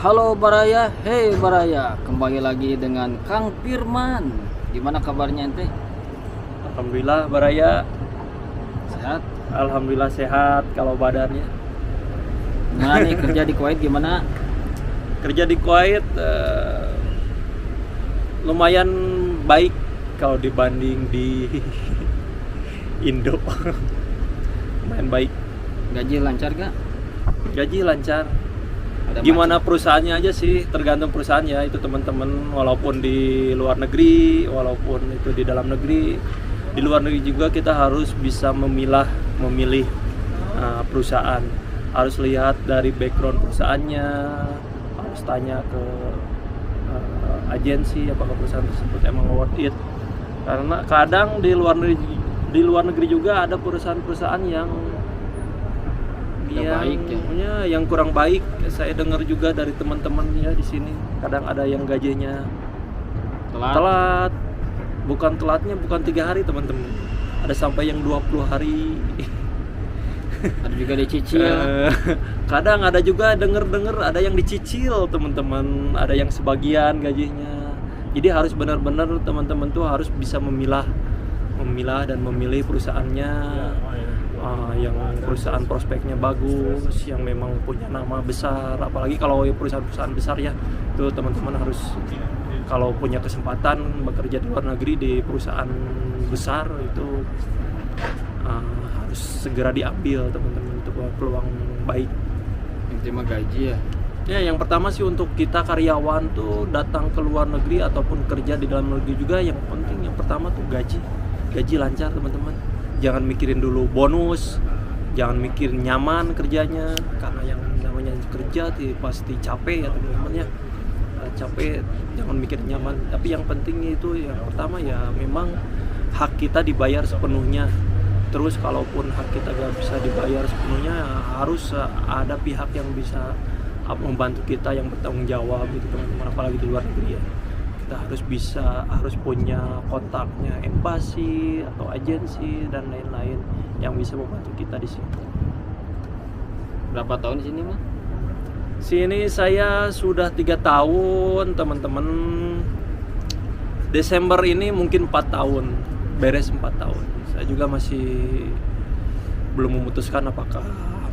Halo Baraya, hey Baraya, kembali lagi dengan Kang Firman. Gimana kabarnya ente? Alhamdulillah Baraya, Sehat? alhamdulillah sehat kalau badannya. Gimana nih kerja di Kuwait gimana? Kerja di Kuwait lumayan baik kalau dibanding di Indo. Lumayan baik. Gaji lancar gak? Gaji lancar. Ada Gimana perusahaannya aja sih, tergantung perusahaannya itu teman-teman. Walaupun di luar negeri, walaupun itu di dalam negeri, di luar negeri juga kita harus bisa memilih perusahaan. Harus lihat dari background perusahaannya, harus tanya ke agensi apakah perusahaan tersebut emang worth it. Karena kadang di luar negeri juga ada perusahaan-perusahaan yang baik ya? yang kurang baik. Saya dengar juga dari teman-teman ya di sini. Kadang ada yang gajinya telat. Bukan telatnya bukan 3 hari teman-teman. Ada sampai yang 20 hari. Ada juga dicicil. Kadang ada juga dengar ada yang dicicil teman-teman. Ada yang sebagian gajinya. Jadi harus benar-benar teman-teman tuh harus bisa memilah dan memilih perusahaannya. Yang perusahaan prospeknya bagus, yang memang punya nama besar, apalagi kalau perusahaan-perusahaan besar ya, itu teman-teman harus kalau punya kesempatan bekerja di luar negeri di perusahaan besar itu harus segera diambil teman-teman, itu peluang baik. Yang terima gaji ya? Ya, yang pertama sih untuk kita karyawan tuh datang ke luar negeri ataupun kerja di dalam negeri juga yang penting yang pertama tuh gaji lancar teman-teman. Jangan mikirin dulu bonus, jangan mikirin nyaman kerjanya, karena yang namanya kerja pasti capek ya teman-teman ya. Capek, jangan mikir nyaman, tapi yang penting itu yang pertama ya memang hak kita dibayar sepenuhnya. Terus kalaupun hak kita gak bisa dibayar sepenuhnya, harus ada pihak yang bisa membantu kita yang bertanggung jawab gitu teman-teman, apalagi di luar negeri ya. Kita harus punya kontaknya embasi atau agensi dan lain-lain yang bisa membantu kita di sini. Berapa tahun di sini mah? Sini saya sudah 3 tahun teman-teman. Desember ini mungkin 4 tahun, beres 4 tahun. Saya juga masih belum memutuskan apakah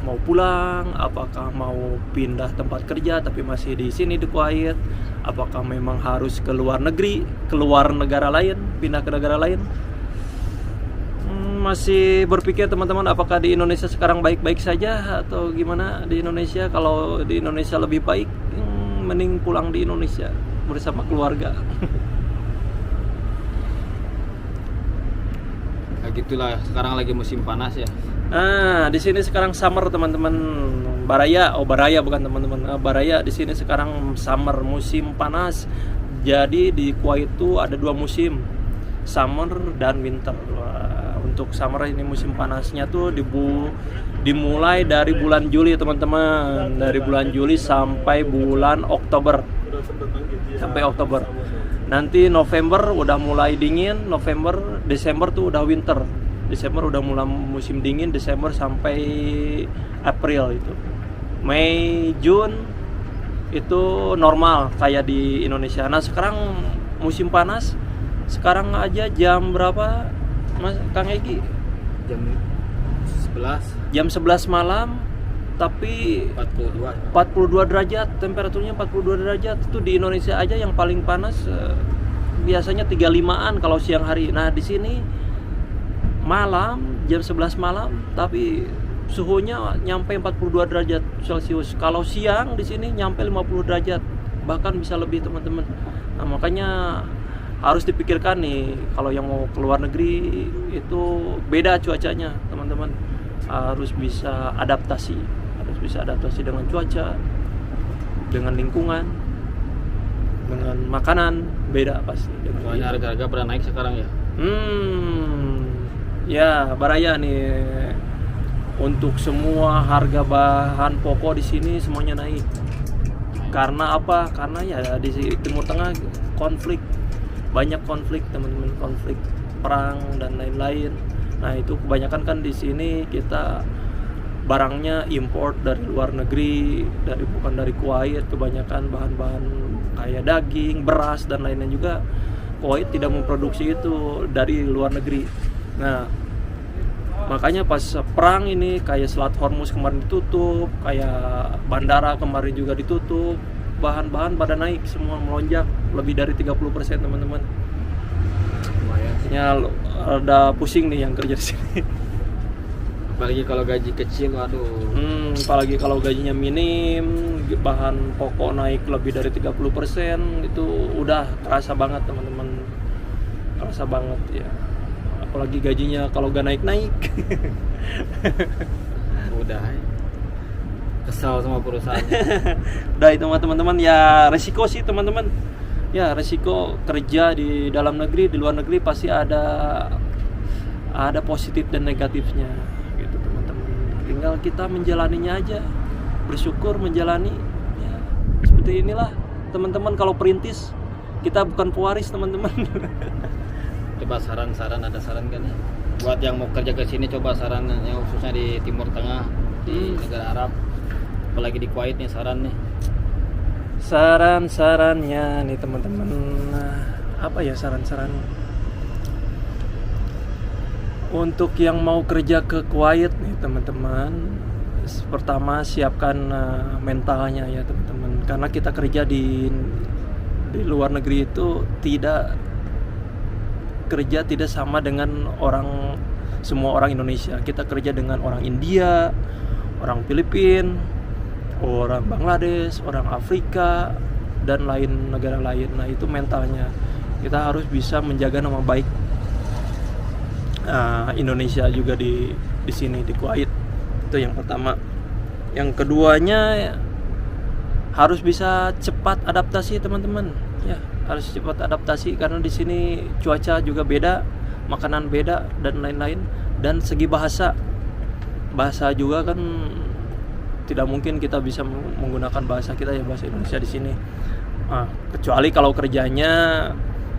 mau pulang, apakah mau pindah tempat kerja tapi masih di sini di Kuwait, apakah memang harus ke luar negeri, keluar negara lain, pindah ke negara lain. Masih berpikir teman-teman apakah di Indonesia sekarang baik-baik saja atau gimana di Indonesia. Kalau di Indonesia lebih baik, mending pulang di Indonesia bersama keluarga. Nah, gitulah, sekarang lagi musim panas ya. Di sini sekarang summer teman-teman. Baraya bukan teman-teman. Baraya di sini sekarang summer, musim panas. Jadi di Kuwait itu ada 2 musim, summer dan winter. Untuk summer ini musim panasnya tuh dimulai dari bulan Juli teman-teman. Dari bulan Juli sampai bulan Oktober. Nanti November udah mulai dingin, Desember tuh udah winter. Desember udah mulai musim dingin, Desember sampai April itu. Mei, Jun itu normal kayak di Indonesia. Nah sekarang musim panas, sekarang aja jam berapa Mas Kang Egi? Jam 11. Jam 11 malam, tapi 42 derajat, temperaturnya 42 derajat. Itu di Indonesia aja yang paling panas biasanya 35-an kalau siang hari. Nah di sini malam, jam 11 malam, tapi suhunya nyampe 42 derajat Celcius. Kalau siang di sini nyampe 50 derajat, bahkan bisa lebih teman-teman. Nah, makanya harus dipikirkan nih kalau yang mau keluar negeri itu beda cuacanya, teman-teman. Harus bisa adaptasi dengan cuaca, dengan lingkungan, dengan makanan, beda pasti. Soalnya harga-harga pada naik sekarang ya. Ya, Baraya nih, untuk semua harga bahan pokok di sini semuanya naik. Karena apa? Karena ya di Timur Tengah banyak konflik teman-teman, konflik perang dan lain-lain. Nah itu kebanyakan kan di sini kita barangnya import dari luar negeri, bukan dari Kuwait. Kebanyakan bahan-bahan kayak daging, beras dan lainnya juga Kuwait tidak memproduksi itu dari luar negeri. Nah, makanya pas perang ini kayak Selat Hormuz kemarin ditutup, kayak bandara kemarin juga ditutup, bahan-bahan pada naik semua, melonjak lebih dari 30% teman-teman. Lumayan sih. Ya ada pusing nih yang kerja di sini. Apalagi kalau gaji kecil, waduh. Apalagi kalau gajinya minim, bahan pokok naik lebih dari 30%, itu udah kerasa banget teman-teman. Kerasa banget ya. Apalagi gajinya kalau gak naik-naik. Udah kesal sama perusahaan. Udah itu mah teman-teman, ya resiko sih teman-teman. Ya resiko kerja di dalam negeri, di luar negeri pasti ada positif dan negatifnya gitu teman-teman. Tinggal kita menjalaninya aja, bersyukur menjalani. Ya, seperti inilah teman-teman, kalau perintis kita bukan pewaris teman-teman. Coba saran-saran, ada saran kan ya? Buat yang mau kerja ke sini, coba saran yang khususnya di Timur Tengah, di negara Arab, apalagi di Kuwait nih, saran nih. Saran-sarannya nih teman-teman, apa ya saran-saran untuk yang mau kerja ke Kuwait nih teman-teman? Pertama, siapkan mentalnya ya teman-teman, karena kita kerja di luar negeri itu kerja tidak sama dengan semua orang Indonesia. Kita kerja dengan orang India, orang Filipina, orang Bangladesh, orang Afrika, dan lain negara lain. Nah, itu mentalnya. Kita harus bisa menjaga nama baik Indonesia juga di sini di Kuwait. Itu yang pertama. Yang keduanya, harus bisa cepat adaptasi teman-teman. Ya, harus cepat adaptasi karena di sini cuaca juga beda, makanan beda dan lain-lain, dan segi bahasa juga kan tidak mungkin kita bisa menggunakan bahasa kita ya, bahasa Indonesia di sini. Kecuali kalau kerjanya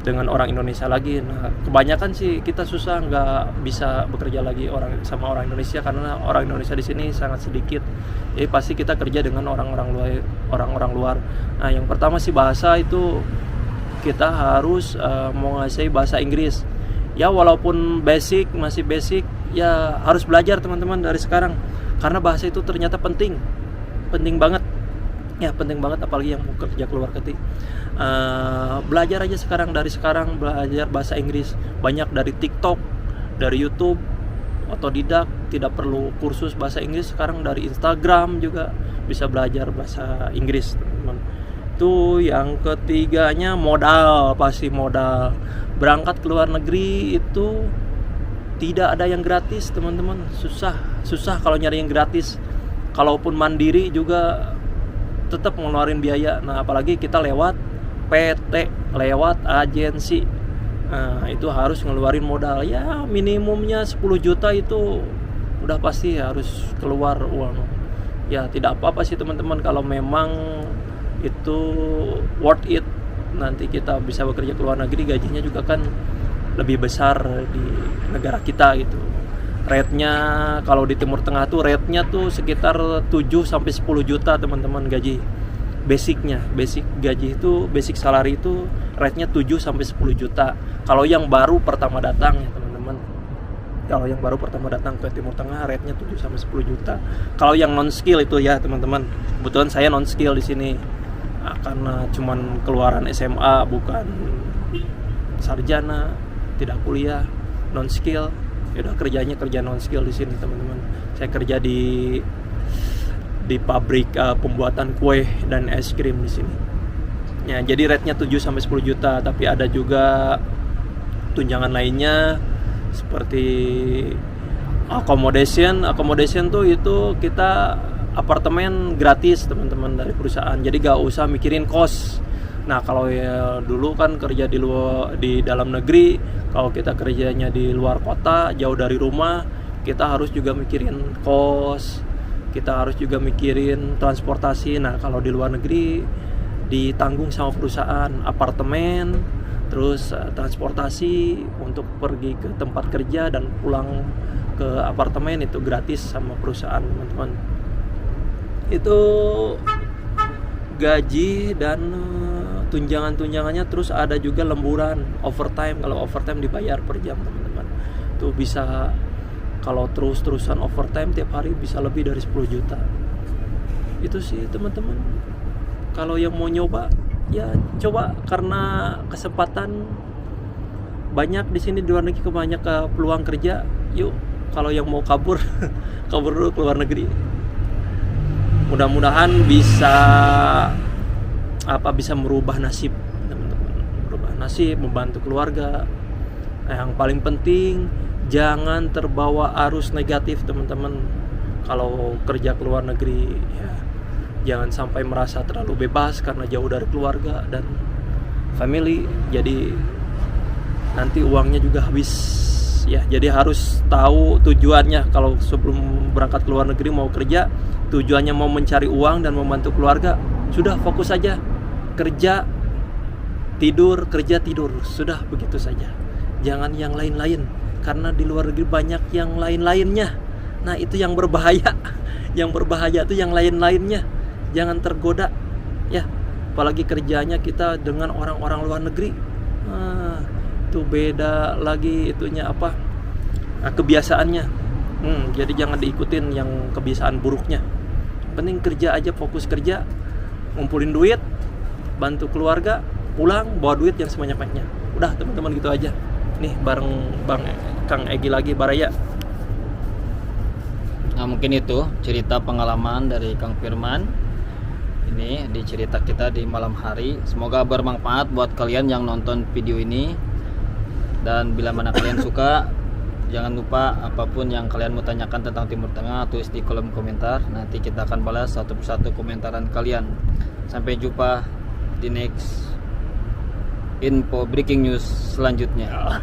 dengan orang Indonesia lagi. Nah, kebanyakan sih kita susah nggak bisa bekerja lagi sama orang Indonesia karena orang Indonesia di sini sangat sedikit. Jadi pasti kita kerja dengan orang-orang luar. Nah, yang pertama sih bahasa itu kita harus menguasai bahasa Inggris. Ya walaupun masih basic, ya harus belajar teman-teman dari sekarang. Karena bahasa itu ternyata penting banget. Ya penting banget, apalagi yang mau kerja keluar negeri. Belajar aja dari sekarang belajar bahasa Inggris. Banyak dari TikTok, dari YouTube, otodidak, tidak perlu kursus bahasa Inggris. Sekarang dari Instagram juga bisa belajar bahasa Inggris teman-teman. Itu yang ketiganya, pasti modal. Berangkat ke luar negeri itu tidak ada yang gratis teman-teman. Susah kalau nyari yang gratis. Kalaupun mandiri juga tetap ngeluarin biaya. Nah, apalagi kita lewat PT, lewat agensi. Nah, itu harus ngeluarin modal. Ya minimumnya 10 juta itu udah pasti harus keluar uang. Ya tidak apa-apa sih teman-teman kalau memang itu worth it. Nanti kita bisa bekerja ke luar negeri, gajinya juga kan lebih besar di negara kita gitu. Rate-nya kalau di Timur Tengah tuh rate-nya tuh sekitar 7 sampai 10 juta teman-teman gaji. Basic gaji itu, basic salary itu rate-nya 7 sampai 10 juta. Kalau yang baru pertama datang ya teman-teman. Kalau yang baru pertama datang ke Timur Tengah rate-nya 7 sampai 10 juta. Kalau yang non skill itu ya teman-teman. Kebetulan saya non skill di sini. Karena cuman keluaran SMA, bukan sarjana, tidak kuliah, non skill. Ya udah kerja non skill di sini teman-teman. Saya kerja di pabrik pembuatan kue dan es krim di sini. Ya, jadi rate-nya 7 sampai 10 juta, tapi ada juga tunjangan lainnya seperti accommodation. Accommodation tuh itu kita apartemen gratis teman-teman dari perusahaan. Jadi gak usah mikirin kos. Nah, kalau ya dulu kan kerja di dalam negeri, kalau kita kerjanya di luar kota, jauh dari rumah, kita harus juga mikirin kos, kita harus juga mikirin transportasi. Nah, kalau di luar negeri ditanggung sama perusahaan, apartemen, terus transportasi untuk pergi ke tempat kerja dan pulang ke apartemen itu gratis sama perusahaan, teman-teman. Itu gaji dan tunjangan-tunjangannya, terus ada juga lemburan, overtime. Kalau overtime dibayar per jam, teman-teman. Tuh bisa, kalau terus-terusan overtime tiap hari bisa lebih dari 10 juta. Itu sih, teman-teman. Kalau yang mau nyoba, ya coba, karena kesempatan banyak di sini di luar negeri, banyak peluang kerja. Yuk, kalau yang mau kabur kabur dulu ke luar negeri. Mudah-mudahan bisa bisa merubah nasib, teman-teman. Merubah nasib, membantu keluarga. Yang paling penting jangan terbawa arus negatif, teman-teman. Kalau kerja ke luar negeri, ya jangan sampai merasa terlalu bebas karena jauh dari keluarga dan family. Jadi nanti uangnya juga habis. Ya, jadi harus tahu tujuannya. Kalau sebelum berangkat ke luar negeri mau kerja, tujuannya mau mencari uang dan membantu keluarga, sudah fokus saja. Kerja, tidur, kerja, tidur. Sudah begitu saja. Jangan yang lain-lain, karena di luar negeri banyak yang lain-lainnya. Nah, itu yang berbahaya. Yang berbahaya itu yang lain-lainnya. Jangan tergoda, ya. Apalagi kerjanya kita dengan orang-orang luar negeri. Itu beda lagi itunya kebiasaannya. Jadi jangan diikutin yang kebiasaan buruknya. Penting kerja aja, fokus kerja, ngumpulin duit, bantu keluarga, pulang bawa duit yang sebanyak-banyaknya. Udah, teman-teman, gitu aja. Nih bareng Bang Kang Egi lagi, Baraya. Nah, mungkin itu cerita pengalaman dari Kang Firman. Ini di cerita kita di malam hari. Semoga bermanfaat buat kalian yang nonton video ini. Dan bila mana kalian suka, jangan lupa apapun yang kalian mau tanyakan tentang Timur Tengah, tulis di kolom komentar. Nanti kita akan balas satu persatu komentaran kalian. Sampai jumpa di next info breaking news selanjutnya.